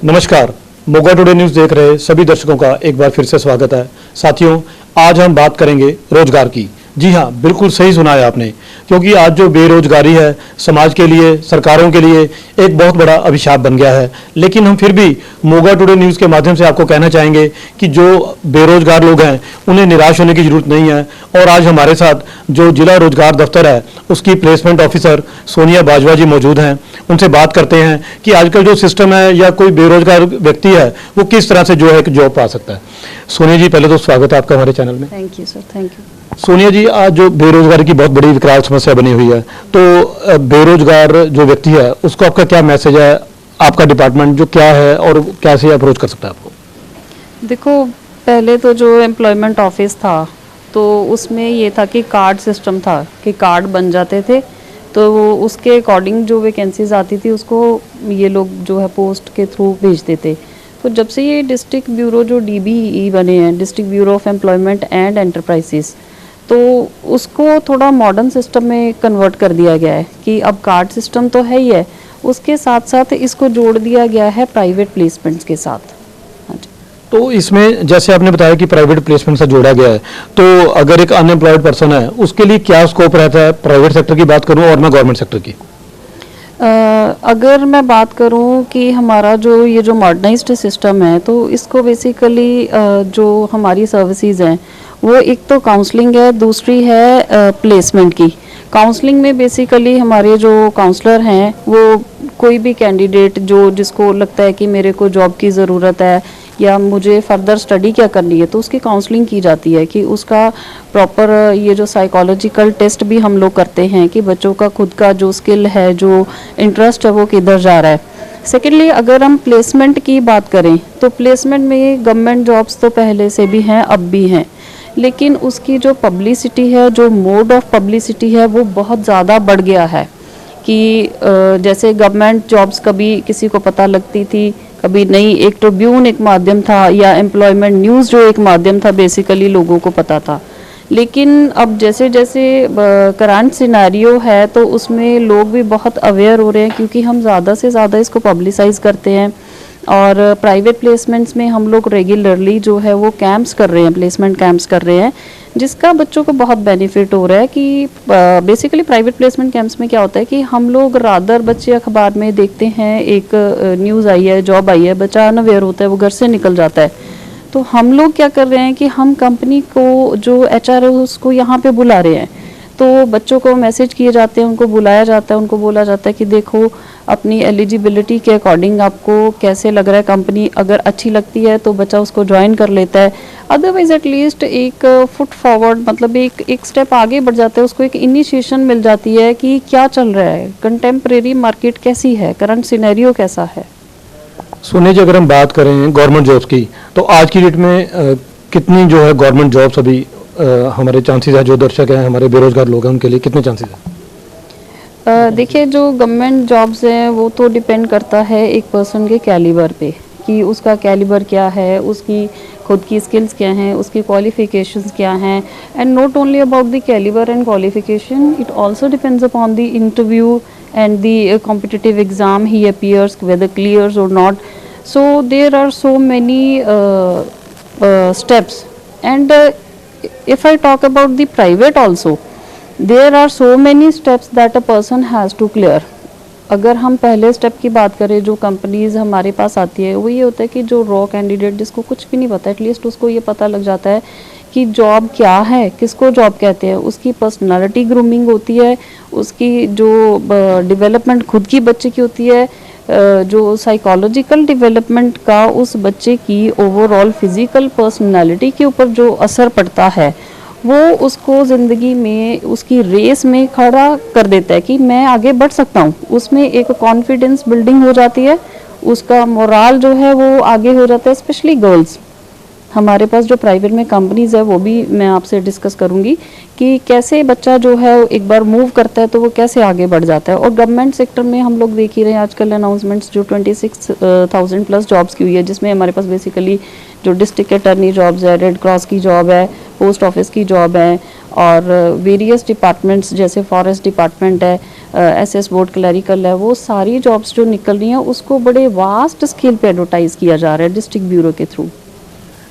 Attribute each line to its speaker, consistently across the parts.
Speaker 1: नमस्कार, Moga today news देख रहे सभी दर्शकों का एक बार फिर से स्वागत है। साथियों, आज हम बात करेंगे रोजगार की। जी हाँ, बिल्कुल सही सुना है आपने, क्योंकि आज जो बेरोजगारी है समाज के लिए, सरकारों के लिए एक बहुत बड़ा अभिशाप बन गया है। लेकिन हम फिर भी मोगा टुडे न्यूज़ के माध्यम से आपको कहना चाहेंगे कि जो बेरोजगार लोग हैं उन्हें निराश होने की जरूरत नहीं है। और आज हमारे साथ जो जिला रोजगार दफ्तर है उसकी प्लेसमेंट ऑफिसर सोनिया बाजवा जी मौजूद हैं। उनसे बात करते हैं कि आजकल जो सिस्टम है या कोई बेरोजगार व्यक्ति है वो किस तरह से जो है जॉब पा सकता है। सोनिया जी, पहले तो स्वागत है आपका हमारे चैनल में।
Speaker 2: Thank you sir, thank you.
Speaker 1: Sonia ji, आज जो बेरोजगारी की बहुत बड़ी विकराल समस्या बनी हुई है, तो बेरोजगार जो व्यक्ति है उसको आपका क्या मैसेज है? आपका डिपार्टमेंट जो क्या है और कैसे अप्रोच कर सकता है आपको?
Speaker 2: देखो, पहले तो जो एम्प्लॉयमेंट ऑफिस था तो उसमें ये था कि कार्ड सिस्टम था कि कार्ड बन जाते थे, तो उसके अकॉर्डिंग जो वैकेंसीज आती थी उसको ये लोग जो है पोस्ट के थ्रू भेजते थे। तो जब से ये डिस्ट्रिक्ट ब्यूरो जो DBE बने हैं, district bureau of employment and enterprises, तो उसको थोड़ा मॉडर्न सिस्टम में कन्वर्ट कर दिया गया है कि अब कार्ड सिस्टम तो है ही है, उसके साथ साथ इसको जोड़ दिया गया है प्राइवेट प्लेसमेंट्स के साथ। हाँ जी।
Speaker 1: तो इसमें जैसे आपने बताया कि प्राइवेट प्लेसमेंट से जोड़ा गया है, तो अगर एक अनएम्प्लॉयड पर्सन है उसके लिए क्या स्कोप रहता है? प्राइवेट सेक्टर की बात करूं और मैं गवर्नमेंट सेक्टर की।
Speaker 2: अगर मैं बात करूं कि हमारा जो ये जो मॉडर्नाइज्ड सिस्टम है तो इसको बेसिकली जो हमारी सर्विसेज हैं वो एक तो काउंसलिंग है, दूसरी है प्लेसमेंट की। काउंसलिंग में बेसिकली हमारे जो काउंसलर हैं वो कोई भी कैंडिडेट जो जिसको लगता है कि मेरे को जॉब की ज़रूरत है या मुझे फर्दर स्टडी क्या करनी है तो उसकी काउंसलिंग की जाती है कि उसका प्रॉपर ये जो साइकोलॉजिकल टेस्ट भी हम लोग करते हैं कि बच्चों का खुद का जो स्किल है, जो इंटरेस्ट है वो किधर जा रहा है। सेकेंडली, अगर हम प्लेसमेंट की बात करें तो प्लेसमेंट में गवर्नमेंट जॉब्स तो पहले से भी हैं, अब भी हैं, लेकिन उसकी जो पब्लिसिटी है, जो मोड ऑफ पब्लिसिटी है वो बहुत ज़्यादा बढ़ गया है कि जैसे गवर्नमेंट जॉब्स कभी किसी को पता लगती थी, कभी नहीं। एक ट्रिब्यून एक माध्यम था या एम्प्लॉयमेंट न्यूज़ जो एक माध्यम था, बेसिकली लोगों को पता था। लेकिन अब जैसे जैसे करंट सिनेरियो है तो उसमें लोग भी बहुत अवेयर हो रहे हैं क्योंकि हम ज़्यादा से ज़्यादा इसको पब्लिसाइज करते हैं। और प्राइवेट प्लेसमेंट्स में हम लोग रेगुलरली जो है वो कैंप्स कर रहे हैं, प्लेसमेंट कैंप्स कर रहे हैं, जिसका बच्चों को बहुत बेनिफिट हो रहा है कि बेसिकली प्राइवेट प्लेसमेंट कैंप्स में क्या होता है कि हम लोग रादर बच्चे अखबार में देखते हैं एक न्यूज़ आई है, जॉब आई है, बच्चा अनअवेयर होता है, वो घर से निकल जाता है। तो हम लोग क्या कर रहे हैं कि हम कंपनी को जो HR है उसको यहाँ पे बुला रहे हैं, तो बच्चों को मैसेज किए जाते हैं, उनको बुलाया जाता है, उनको बोला जाता है कि देखो अपनी एलिजिबिलिटी के अकॉर्डिंग आपको कैसे लग रहा है, कंपनी अगर अच्छी लगती है तो बच्चा उसको ज्वाइन कर लेता है, अदरवाइज एटलीस्ट एक फुट फॉरवर्ड मतलब एक स्टेप आगे बढ़ जाता है, उसको एक इनिशिएशन मिल जाती है कि क्या चल रहा है, कंटेम्प्रेरी मार्केट कैसी है, करंट सिनेरियो कैसा है।
Speaker 1: सोनिया जी, अगर हम बात करें गवर्नमेंट जॉब्स की, तो आज की डेट में कितनी जो है गवर्नमेंट जॉब्स अभी हमारे चांसेस है, जो दर्शक हैं हमारे बेरोजगार लोग हैं उनके लिए कितने चांसेस हैं?
Speaker 2: देखिए, जो गवर्नमेंट जॉब्स हैं वो तो डिपेंड करता है एक पर्सन के कैलिबर पे कि उसका कैलिबर क्या है, उसकी खुद की स्किल्स क्या हैं, उसकी क्वालिफिकेशंस क्या हैं। And not only about the calibre and qualification, it also depends upon the interview and the competitive exam he appears, whether clears or not. So there are so many steps. And if I talk about the private also, there are so many steps that a person has to clear. अगर हम पहले step की बात करें, जो companies हमारे पास आती है वो ये होता है कि जो रॉ कैंडिडेट जिसको कुछ भी नहीं पता, एटलीस्ट उसको ये पता लग जाता है कि जॉब क्या है, किसको जॉब कहते हैं, उसकी पर्सनालिटी ग्रूमिंग होती है, उसकी जो डेवलपमेंट खुद की बच्चे की होती है, जो साइकोलॉजिकल डेवलपमेंट का उस बच्चे की ओवरऑल फिजिकल पर्सनालिटी के ऊपर जो असर पड़ता है वो उसको ज़िंदगी में उसकी रेस में खड़ा कर देता है कि मैं आगे बढ़ सकता हूँ। उसमें एक कॉन्फिडेंस बिल्डिंग हो जाती है, उसका मोराल जो है वो आगे हो जाता है। स्पेशली गर्ल्स, हमारे पास जो प्राइवेट में कंपनीज है वो भी मैं आपसे डिस्कस करूंगी कि कैसे बच्चा जो है एक बार मूव करता है तो वो कैसे आगे बढ़ जाता है। और गवर्नमेंट सेक्टर में हम लोग देख ही रहे हैं आजकल अनाउंसमेंट्स जो 26,000 प्लस जॉब्स की हुई है, जिसमें हमारे पास बेसिकली जो डिस्ट्रिक्ट अटर्नी जॉब्स है, रेड क्रॉस की जॉब है, पोस्ट ऑफिस की जॉब है और वेरियस डिपार्टमेंट्स जैसे फॉरेस्ट डिपार्टमेंट है, एसएस बोर्ड क्लरिकल है, वो सारी जॉब्स जो निकल रही हैं उसको बड़े वास्ट स्केल पे एडवर्टाइज किया जा रहा है डिस्ट्रिक्ट ब्यूरो के थ्रू।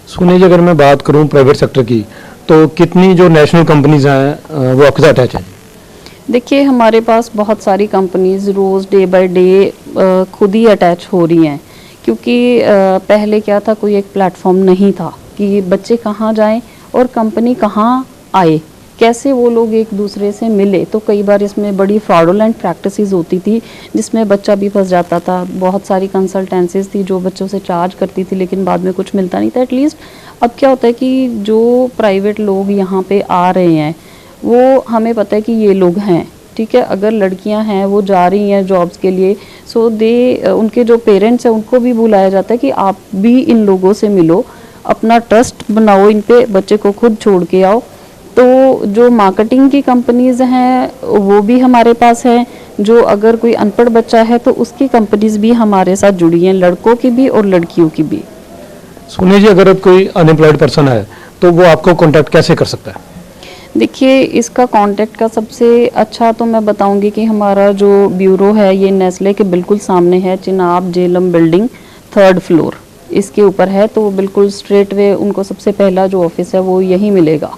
Speaker 1: सुनिए जी, अगर मैं बात करूं प्राइवेट सेक्टर की, तो कितनी जो नेशनल कंपनीज हैं वो आपके साथ अटैच हैं?
Speaker 2: देखिए हमारे पास बहुत सारी कंपनीज रोज़ डे बाय डे खुद ही अटैच हो रही हैं, क्योंकि पहले क्या था, कोई एक प्लेटफॉर्म नहीं था कि बच्चे कहाँ जाएं और कंपनी कहाँ आए, कैसे वो लोग एक दूसरे से मिले। तो कई बार इसमें बड़ी फ्रॉडुलेंट प्रैक्टिसेस होती थी जिसमें बच्चा भी फंस जाता था। बहुत सारी कंसल्टेंसीज थी जो बच्चों से चार्ज करती थी लेकिन बाद में कुछ मिलता नहीं था। एटलीस्ट अब क्या होता है कि जो प्राइवेट लोग यहाँ पे आ रहे हैं वो हमें पता है कि ये लोग हैं, ठीक है। अगर लड़कियां हैं वो जा रही हैं जॉब्स के लिए, सो उनके जो पेरेंट्स हैं उनको भी बुलाया जाता है कि आप भी इन लोगों से मिलो, अपना ट्रस्ट बनाओ इन पे, बच्चे को खुद छोड़ के आओ। तो जो मार्केटिंग की कंपनीज हैं वो भी हमारे पास हैं, जो अगर कोई अनपढ़ बच्चा है तो उसकी कंपनीज भी हमारे साथ जुड़ी हैं, लड़कों की भी और लड़कियों की भी।
Speaker 1: सुनिए जी, अगर अब कोई अनएम्प्लॉयड पर्सन है तो वो आपको कॉन्टैक्ट कैसे कर सकता है?
Speaker 2: देखिए इसका कांटेक्ट का सबसे अच्छा तो मैं बताऊंगी कि हमारा जो ब्यूरो है ये नेस्ले के बिल्कुल सामने है, Chenab Jhelum building 3rd floor इसके ऊपर है। तो बिल्कुल स्ट्रेट वे उनको सबसे पहला जो ऑफिस है वो यही मिलेगा,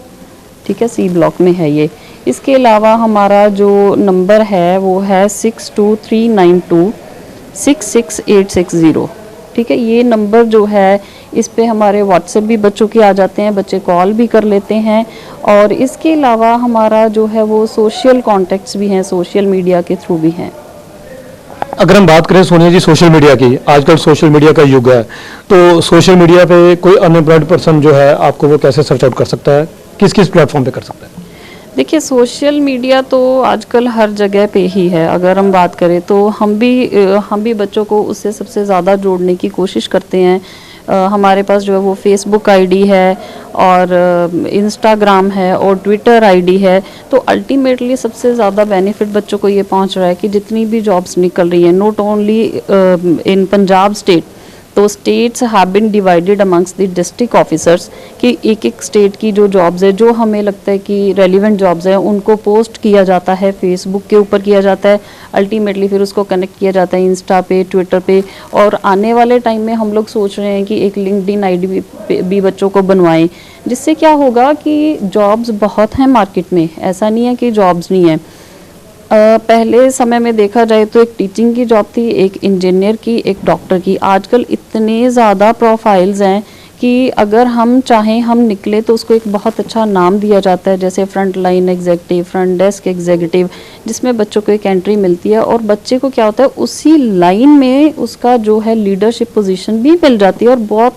Speaker 2: ठीक है, C ब्लॉक में है ये। इसके अलावा हमारा जो नंबर है वो है 6239266860, ठीक है। ये नंबर जो है इस पे हमारे व्हाट्सएप भी बच्चों के आ जाते हैं, बच्चे कॉल भी कर लेते हैं। और इसके अलावा हमारा जो है वो सोशल कॉन्टेक्ट्स भी हैं, सोशल मीडिया के थ्रू भी हैं।
Speaker 1: अगर हम बात करें सोनिया जी सोशल मीडिया की, आजकल सोशल मीडिया का युग है, तो सोशल मीडिया पे कोई अनएम्प्लॉयड पर्सन जो है आपको वो कैसे सर्च आउट कर सकता है, किस किस प्लेटफॉर्म पे कर सकता है?
Speaker 2: देखिए सोशल मीडिया तो आजकल हर जगह पे ही है। अगर हम बात करें तो हम भी बच्चों को उससे सबसे ज़्यादा जोड़ने की कोशिश करते हैं। हमारे पास जो है वो फेसबुक आईडी है और इंस्टाग्राम है और ट्विटर आईडी है। तो अल्टीमेटली सबसे ज़्यादा बेनिफिट बच्चों को ये पहुंच रहा है कि जितनी भी जॉब्स निकल रही हैं, not only in Punjab state, तो states have been divided amongst the district officers कि एक एक स्टेट की जो जॉब्स है, जो हमें लगता है कि रेलिवेंट जॉब्स हैं, उनको पोस्ट किया जाता है, फेसबुक के ऊपर किया जाता है, अल्टीमेटली फिर उसको कनेक्ट किया जाता है इंस्टा पे, ट्विटर पे। और आने वाले टाइम में हम लोग सोच रहे हैं कि एक लिंक्डइन आईडी भी बच्चों को बनवाएं, जिससे क्या होगा कि जॉब्स बहुत हैं मार्केट में, ऐसा नहीं है कि जॉब्स नहीं है। पहले समय में देखा जाए तो एक टीचिंग की जॉब थी, एक इंजीनियर की, एक डॉक्टर की। आजकल इतने ज़्यादा प्रोफाइल्स हैं कि अगर हम चाहें हम निकले तो उसको एक बहुत अच्छा नाम दिया जाता है, जैसे front line executive, front desk executive, जिसमें बच्चों को एक एंट्री मिलती है और बच्चे को क्या होता है उसी लाइन में उसका जो है लीडरशिप पोजीशन भी मिल जाती है। और बहुत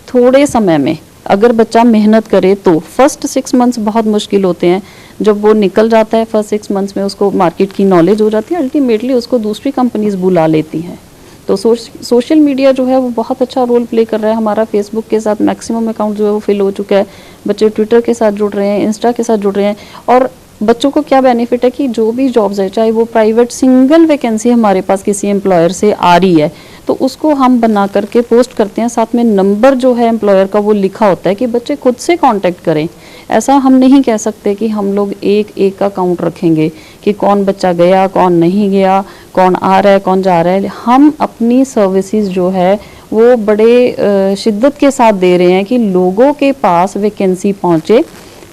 Speaker 2: थोड़े समय में अगर बच्चा मेहनत करे तो फर्स्ट 6 मंथ्स बहुत मुश्किल होते हैं, जब वो निकल जाता है फर्स्ट 6 मंथ्स में उसको मार्केट की नॉलेज हो जाती है, अल्टीमेटली उसको दूसरी कंपनीज बुला लेती हैं। तो सोशल मीडिया जो है वो बहुत अच्छा रोल प्ले कर रहा है। हमारा फेसबुक के साथ मैक्सिमम अकाउंट जो है वो फिल हो चुका है, बच्चे ट्विटर के साथ जुड़ रहे हैं, इंस्टा के साथ जुड़ रहे हैं। और बच्चों को क्या बेनिफिट है कि जो भी जॉब्स है, चाहे वो प्राइवेट सिंगल वैकेंसी हमारे पास किसी एम्प्लॉयर से आ रही है तो उसको हम बना करके पोस्ट करते हैं, साथ में नंबर जो है एम्प्लॉयर का वो लिखा होता है कि बच्चे खुद से कांटेक्ट करें। ऐसा हम नहीं कह सकते कि हम लोग एक एक का काउंट रखेंगे कि कौन बच्चा गया, कौन नहीं गया, कौन आ रहा है, कौन जा रहा है। हम अपनी सर्विसेज जो है वो बड़े शिद्दत के साथ दे रहे हैं कि लोगों के पास वैकेंसी पहुँचे।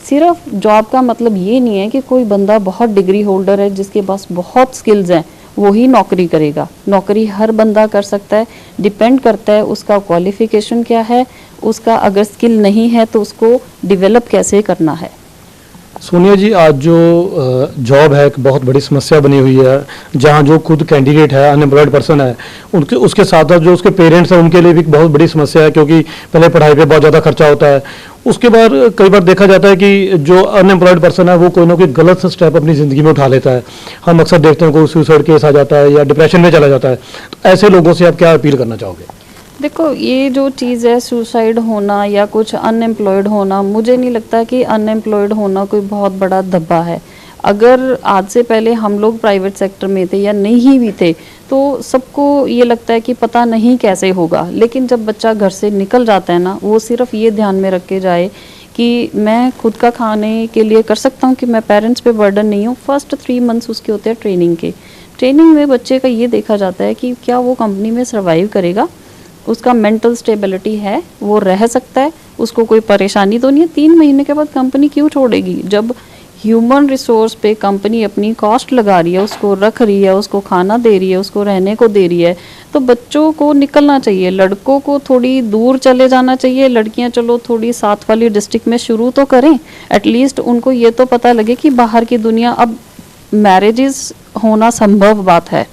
Speaker 2: सिर्फ जॉब का मतलब ये नहीं है कि कोई बंदा बहुत डिग्री होल्डर है जिसके पास बहुत स्किल्स हैं वही नौकरी करेगा। नौकरी हर बंदा कर सकता है, डिपेंड करता है उसका क्वालिफिकेशन क्या है, उसका अगर स्किल नहीं है तो उसको डेवलप कैसे करना है।
Speaker 1: सोनिया जी, आज जो जॉब है एक बहुत बड़ी समस्या बनी हुई है, जहां जो खुद कैंडिडेट है, अनएम्प्लॉयड पर्सन है, उनके उसके साथ साथ जो उसके पेरेंट्स हैं उनके लिए भी बहुत बड़ी समस्या है, क्योंकि पहले पढ़ाई पे बहुत ज़्यादा खर्चा होता है। उसके बाद कई बार देखा जाता है कि जो अनएम्प्लॉयड पर्सन है वो कोई ना कोई गलत स्टेप अपनी ज़िंदगी में उठा लेता है। हम अक्सर देखते हैं कोई सुसाइड केस आ जाता है या डिप्रेशन में चला जाता है। तो ऐसे लोगों से आप क्या अपील करना चाहोगे?
Speaker 2: देखो ये जो चीज़ है सुसाइड होना या कुछ अनएम्प्लॉयड होना, मुझे नहीं लगता कि अनएम्प्लॉयड होना कोई बहुत बड़ा धब्बा है। अगर आज से पहले हम लोग प्राइवेट सेक्टर में थे या नहीं भी थे तो सबको ये लगता है कि पता नहीं कैसे होगा, लेकिन जब बच्चा घर से निकल जाता है ना, वो सिर्फ ये ध्यान में रख के जाए कि मैं खुद का खाने के लिए कर सकता हूँ, कि मैं पेरेंट्स पे बर्डन नहीं हूँ। फर्स्ट 3 मंथ्स उसके होते हैं ट्रेनिंग के। ट्रेनिंग में बच्चे का ये देखा जाता है कि क्या वो कंपनी में सर्वाइव करेगा, उसका मेंटल स्टेबिलिटी है, वो रह सकता है, उसको कोई परेशानी तो नहीं है। 3 महीने के बाद कंपनी क्यों छोड़ेगी? जब ह्यूमन रिसोर्स पे कंपनी अपनी कॉस्ट लगा रही है, उसको रख रही है, उसको खाना दे रही है, उसको रहने को दे रही है, तो बच्चों को निकलना चाहिए। लड़कों को थोड़ी दूर चले जाना चाहिए, लड़कियां चलो थोड़ी साथ वाली डिस्ट्रिक्ट में शुरू तो करें, एटलीस्ट उनको ये तो पता लगे कि बाहर की दुनिया। अब मैरिजेस होना संभव बात है,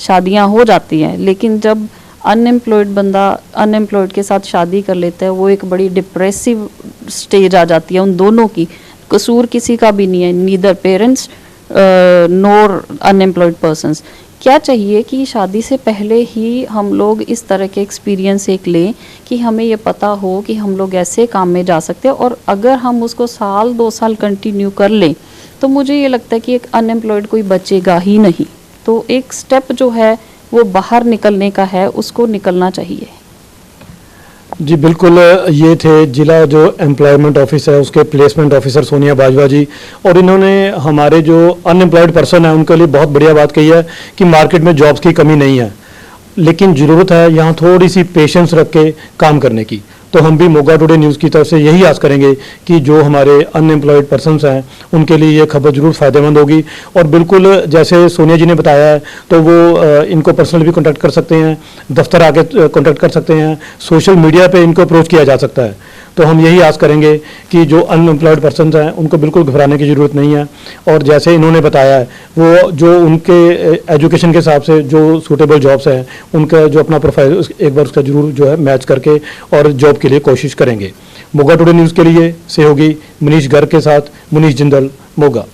Speaker 2: शादियां हो जाती हैं, लेकिन जब अनएम्प्लॉयड बंदा अनएम्प्लॉयड के साथ शादी कर लेता है, वो एक बड़ी डिप्रेसिव स्टेज आ जाती है उन दोनों की। कसूर किसी का भी नहीं है, नीदर पेरेंट्स नोर अनएम्प्लॉयड पर्सन्स। क्या चाहिए कि शादी से पहले ही हम लोग इस तरह के एक्सपीरियंस एक लें कि हमें ये पता हो कि हम लोग ऐसे काम में जा सकते हैं, और अगर हम उसको 1-2 साल कंटिन्यू कर लें तो मुझे ये लगता है कि एक अनएम्प्लॉयड कोई बचेगा ही नहीं। तो एक स्टेप जो है वो बाहर निकलने का है, उसको निकलना चाहिए।
Speaker 1: जी बिल्कुल, ये थे जिला जो एम्प्लॉयमेंट ऑफिस है उसके प्लेसमेंट ऑफिसर सोनिया बाजवा जी, और इन्होंने हमारे जो अनएम्प्लॉयड पर्सन है उनके लिए बहुत बढ़िया बात कही है कि मार्केट में जॉब्स की कमी नहीं है, लेकिन ज़रूरत है यहाँ थोड़ी सी पेशेंस रख के काम करने की। तो हम भी मोगा टुडे न्यूज़ की तरफ से यही आस करेंगे कि जो हमारे अनएम्प्लॉयड पर्सन्स हैं उनके लिए ये खबर जरूर फ़ायदेमंद होगी। और बिल्कुल जैसे सोनिया जी ने बताया है तो वो इनको पर्सनल भी कॉन्टैक्ट कर सकते हैं, दफ्तर आके कॉन्टैक्ट कर सकते हैं, सोशल मीडिया पे इनको अप्रोच किया जा सकता है। तो हम यही आस करेंगे कि जो अनएम्प्लॉयड पर्सन्स हैं उनको बिल्कुल घबराने की ज़रूरत नहीं है, और जैसे इन्होंने बताया है वो जो उनके एजुकेशन के हिसाब से जो सूटेबल जॉब्स हैं उनका जो अपना प्रोफाइल एक बार उसका जरूर जो है मैच करके और जॉब के लिए कोशिश करेंगे। मोगा टुडे न्यूज़ के लिए सहयोगी मनीष गर्ग के साथ मुनीष जिंदल, मोगा।